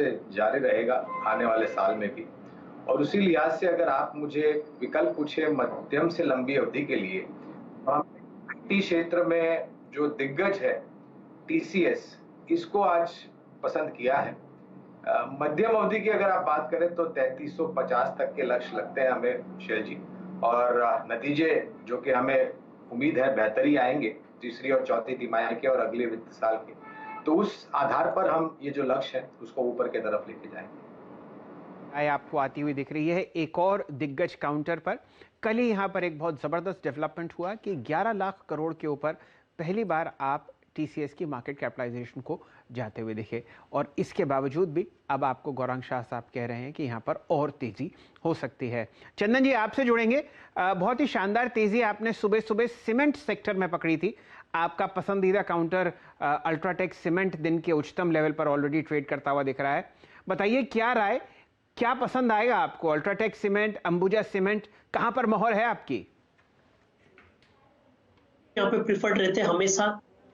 से जारी रहेगा आने वाले साल में भी। और उसी लिहाज से अगर आप मुझे विकल्प पूछे मध्यम से लंबी अवधि के लिए, तो आईटी क्षेत्र में जो दिग्गज है टीसीएस, इसको आज पसंद किया है। मध्यम अवधि की अगर आप बात करें तो 3350 तक के लक्ष्य लगते हैं हमें शेल जी, और नतीजे जो कि हमें उम्मीद है बेहतर ही आएंगे तीसरी और चौथी तिमाही के और अगले वित्त साल के। तो उस आधार पर हम ये जो लक्ष्य है उसको ऊपर की तरफ लेके जाएंगे। आय आपको आती हुई दिख रही है एक और दिग्गज काउंटर पर। कल ही यहाँ पर एक बहुत ज़बरदस्त डेवलपमेंट हुआ कि 11 लाख करोड़ के ऊपर पहली बार आप टीसीएस की मार्केट कैपिटलाइजेशन को जाते हुए दिखे, और इसके बावजूद भी अब आपको गौरांग शाह साहब कह रहे हैं कि यहाँ पर और तेज़ी हो सकती है। चंदन जी, आपसे जुड़ेंगे। बहुत ही शानदार तेज़ी आपने सुबह सुबह सीमेंट सेक्टर में पकड़ी थी। आपका पसंदीदा काउंटर अल्ट्राटेक सीमेंट दिन के उच्चतम लेवल पर ऑलरेडी ट्रेड करता हुआ दिख रहा है। बताइए क्या राय, क्या पसंद आएगा आपको? अल्ट्राटेक सीमेंट, अंबुजा सीमेंट, कहां पर मोहर है आपकी? यहाँ पे प्रिफर्ड रहते हैं हमेशा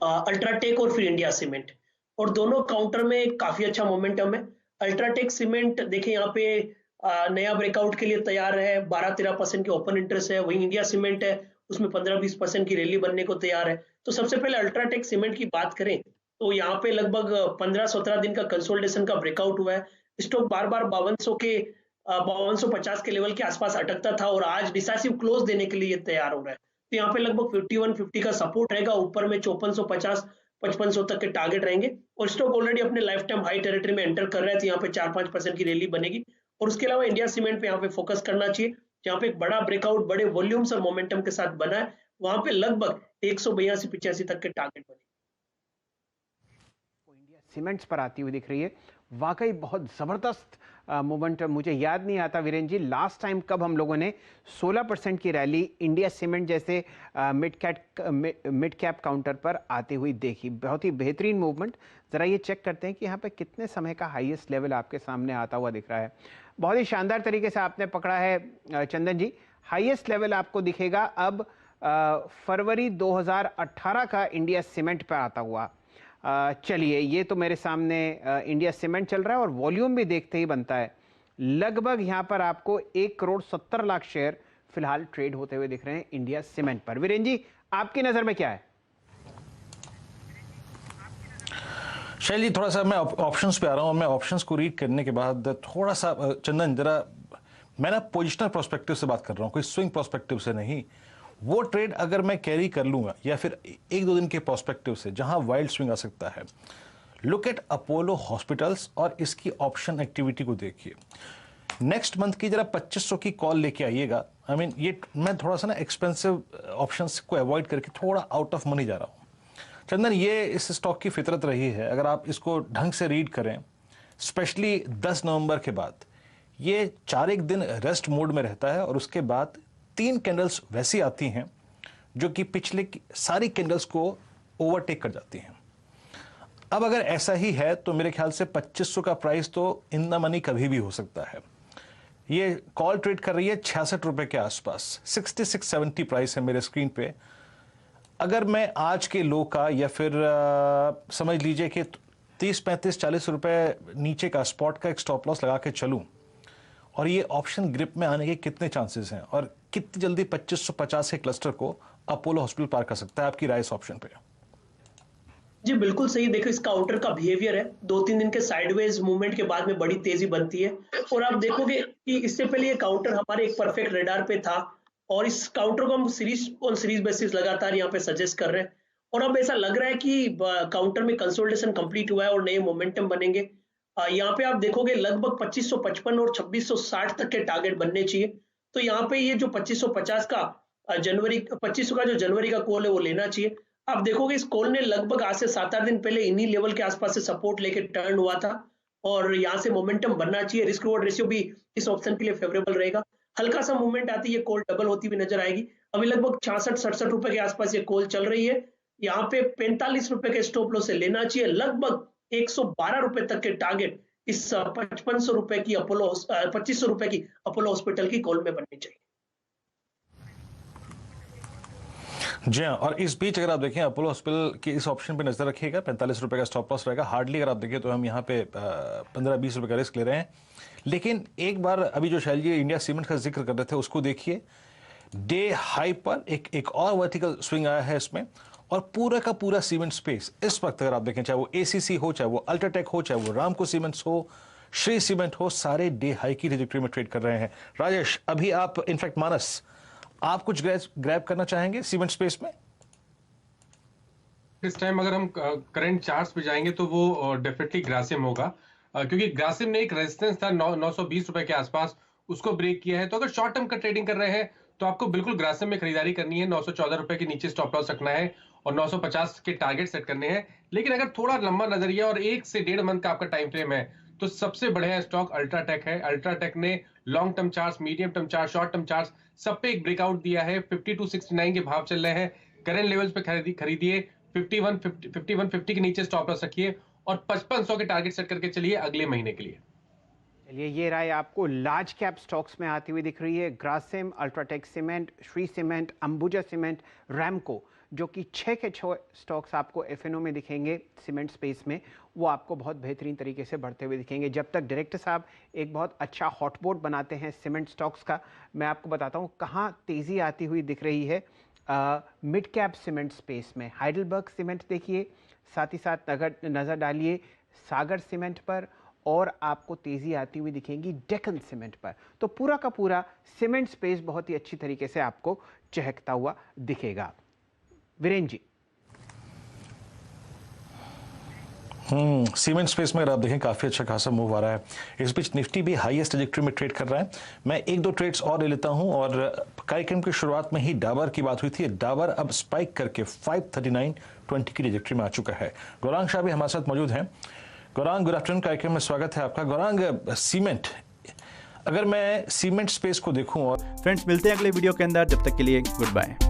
अल्ट्राटेक और फिर इंडिया सीमेंट, और दोनों काउंटर में काफी अच्छा मोमेंटम है। अल्ट्राटेक सीमेंट देखिए यहाँ पे नया ब्रेकआउट के लिए तैयार है, 12-13% के ओपन इंटरेस्ट है। वहीं इंडिया सीमेंट है, उसमें 15-20% की रैली बनने को तैयार है। तो सबसे पहले अल्ट्राटेक सीमेंट की बात करें तो यहाँ पे लगभग 15-17 दिन का कंसोलिडेशन का ब्रेकआउट हुआ है। स्टॉक बार बार 5250 के लेवल के आसपास अटकता था और आज डिसाइसिव क्लोज देने के लिए तैयार हो रहा है। तो यहाँ पे लगभग 5150 का सपोर्ट रहेगा, ऊपर में 5450-5500 तक के टारगेट रहेंगे, और स्टॉक ऑलरेडी अपने लाइफ टाइम हाई टेरिटरी में एंटर कर रहा है। तो यहाँ पे 4-5% की रैली बनेगी। और उसके अलावा इंडिया सीमेंट पे यहाँ पे फोकस करना चाहिए, जहाँ पे एक बड़ा ब्रेकआउट बड़े वॉल्यूम्स और मोमेंटम के साथ बना है। वहां पे लगभग 182-85 तक के टारगेट बने। इंडिया सीमेंट्स पर आती हुई दिख रही है। वाकई बहुत ज़बरदस्त मोमेंटम। मुझे याद नहीं आता वीरेंद्र जी, लास्ट टाइम कब हम लोगों ने 16% की रैली इंडिया सीमेंट जैसे मिड कैप काउंटर पर आते हुई देखी। बहुत ही बेहतरीन मूवमेंट। ज़रा ये चेक करते हैं कि यहाँ पे कितने समय का हाईएस्ट लेवल आपके सामने आता हुआ दिख रहा है। बहुत ही शानदार तरीके से आपने पकड़ा है चंदन जी। हाईएस्ट लेवल आपको दिखेगा अब फरवरी 2018 का इंडिया सीमेंट पर आता हुआ। चलिए, ये तो मेरे सामने इंडिया सीमेंट चल रहा है और वॉल्यूम भी देखते ही बनता है। लगभग यहाँ पर आपको 1,70,00,000 शेयर फिलहाल ट्रेड होते हुए दिख रहे हैं इंडिया सीमेंट पर। वीरेंद्र जी, आपकी नज़र में क्या है? शैल जी, थोड़ा सा मैं ऑप्शंस पे आ रहा हूँ। मैं ऑप्शंस को रीड करने के बाद थोड़ा सा चंदन, जरा मैं ना पोजिशनल प्रोस्पेक्टिव से बात कर रहा हूँ, कोई स्विंग प्रोस्पेक्टिव से नहीं। वो ट्रेड अगर मैं कैरी कर लूंगा या फिर 1-2 दिन के पर्सपेक्टिव से जहां वाइल्ड स्विंग आ सकता है, लुक एट अपोलो हॉस्पिटल्स और इसकी ऑप्शन एक्टिविटी को देखिए। नेक्स्ट मंथ की जरा 2500 की कॉल लेके आइएगा। आई मीन ये मैं थोड़ा सा ना एक्सपेंसिव ऑप्शंस को अवॉइड करके थोड़ा आउट ऑफ मनी जा रहा हूँ। चंदन, ये इस स्टॉक की फितरत रही है, अगर आप इसको ढंग से रीड करें, स्पेशली 10 नवंबर के बाद ये 4 दिन रेस्ट मोड में रहता है और उसके बाद 3 कैंडल्स वैसी आती हैं जो कि पिछले सारी कैंडल्स को ओवरटेक कर जाती हैं। अब अगर ऐसा ही है तो मेरे ख्याल से 2500 का प्राइस तो इन द मनी कभी भी हो सकता है। ये कॉल ट्रेड कर रही है 66 रुपए के आसपास, 6670 प्राइस है मेरे स्क्रीन पे। अगर मैं आज के लो का या फिर समझ लीजिए कि 30-35-40 रुपए नीचे का स्पॉट का एक स्टॉप लॉस लगा के चलूं, और ये ऑप्शन ग्रिप में आने के कितने चांसेस हैं और कितनी जल्दी 2550 के क्लस्टर को अपोलो हॉस्पिटल पार कर सकता है, आपकी राय इस ऑप्शन पे? जी बिल्कुल सही। देखो, इस काउंटर का बिहेवियर है, 2-3 दिन के साइडवेज मूवमेंट के बाद में बड़ी तेजी बनती है। और आप देखोगे कि इससे पहले ये काउंटर हमारे एक परफेक्ट रेडार पे था, और इस काउंटर को हम सीरीज बेसिस लगातार यहाँ पे सजेस्ट कर रहे हैं। और अब ऐसा लग रहा है कि काउंटर में कंसोलिडेशन कंप्लीट हुआ है और नए मोमेंटम बनेंगे। यहाँ पे आप देखोगे लगभग 2555 और 2660 तक के टारगेट बनने चाहिए। तो यहाँ पे ये जो 2550 का जनवरी 2500 का जो जनवरी का कॉल है वो लेना चाहिए। आप देखोगे इस कॉल ने लगभग आज से 7-8 दिन पहले इन्हीं लेवल के आसपास से सपोर्ट लेके टर्न हुआ था, और यहाँ से मोमेंटम बनना चाहिए। रिस्क रिवॉर्ड रेशियो भी इस ऑप्शन के लिए फेवरेबल रहेगा। हल्का सा मूवमेंट आती है, कॉल डबल होती हुई नजर आएगी। अभी लगभग 66-67 रुपए के आसपास ये कॉल चल रही है। यहाँ पे 45 रुपए के स्टॉप लॉस से लेना चाहिए। लगभग 112 रुपए तक के टारगेट इस 5500 रुपए की अपोलो 2500 रुपए की अपोलो हॉस्पिटल की कॉल में बननी चाहिए। जी हाँ, और इस बीच अगर आप देखें अपोलो हॉस्पिटल के इस ऑप्शन पे नजर रखिएगा, 45 रुपए का स्टॉप लॉस रहेगा। हार्डली अगर आप देखें तो हम यहाँ पे 15-20 रुपए का रिस्क ले रहे हैं। लेकिन एक बार अभी जो शैल जी इंडिया सीमेंट का जिक्र कर रहे थे उसको देखिए, डे हाई पर एक और वर्टिकल स्विंग आया है इसमें, और पूरा का पूरा सीमेंट स्पेस इस वक्त अगर आप देखें, चाहे वो एसीसी हो, चाहे वो अल्ट्राटेक हो, चाहे वो रामको सीमेंट्स हो, श्री सीमेंट हो, सारे डे हाई की ट्रैजेक्टरी में ट्रेड कर रहे हैं। राजेश, अभी आप इनफैक्ट मानस, आप कुछ ग्रैब करना चाहेंगे सीमेंट स्पेस में? इस टाइम अगर हम करंट चार्ट्स पे जाएंगे तो वो डेफिनेटली ग्रासिम होगा, क्योंकि ग्रासिम ने एक रेजिस्टेंस था 920 रुपए के आसपास, उसको ब्रेक किया है। तो अगर शॉर्ट टर्म का ट्रेडिंग कर रहे हैं तो आपको बिल्कुल ग्रासिम में खरीदारी करनी है। 914 रुपए के नीचे स्टॉप लॉस रखना है और 950 के टारगेट सेट करने हैं। लेकिन अगर थोड़ा लंबा नजरिया और 1 से 1.5 मंथ का आपका टाइम फ्रेम है तो सबसे बढ़िया स्टॉक अल्ट्राटेक है। अल्ट्राटेक ने long term charts, medium term chart, short term charts सब पे एक ब्रेकआउट दिया है। 5269 के भाव चल रहे हैं। करंट लेवल्स पे खरीदिए, 5150 के नीचे स्टॉप लॉस रखिए और 5500 के टारगेट सेट करके चलिए अगले महीने के लिए। चलिए, ये राय आपको लार्ज कैप स्टॉक्स में आती हुई दिख रही है। Grasim, UltraTech cement, Shri cement, Ambuja cement, Ramco, जो कि 6 के 6 स्टॉक्स आपको एफएनओ में दिखेंगे सीमेंट स्पेस में, वो आपको बहुत बेहतरीन तरीके से बढ़ते हुए दिखेंगे। जब तक डायरेक्टर साहब एक बहुत अच्छा हॉटबोर्ड बनाते हैं सीमेंट स्टॉक्स का, मैं आपको बताता हूँ कहाँ तेज़ी आती हुई दिख रही है। मिड कैप सीमेंट स्पेस में हाइडेलबर्ग सीमेंट देखिए, साथ ही साथ नज़र डालिए सागर सीमेंट पर, और आपको तेज़ी आती हुई दिखेंगी डेक्कन सीमेंट पर। तो पूरा का पूरा सीमेंट स्पेस बहुत ही अच्छी तरीके से आपको चहकता हुआ दिखेगा। वीरेंद्र जी, सीमेंट स्पेस में अगर आप देखें काफ़ी अच्छा खासा मूव आ रहा है। इस बीच निफ्टी भी हाईएस्ट ट्रैजेक्टरी में ट्रेड कर रहा है। मैं 1-2 ट्रेड्स और ले लेता हूं। और कार्यक्रम की शुरुआत में ही डाबर की बात हुई थी। डाबर अब स्पाइक करके 539.20 की ट्रैजेक्टरी में आ चुका है। गौरांग शाह भी हमारे साथ मौजूद हैं। गौरांग, गुड आफ्टरनून, कार्यक्रम में स्वागत है आपका। गौरांग, सीमेंट, अगर मैं सीमेंट स्पेस को देखूं और फ्रेंड्स मिलते हैं अगले वीडियो के अंदर, जब तक के लिए गुड बाय।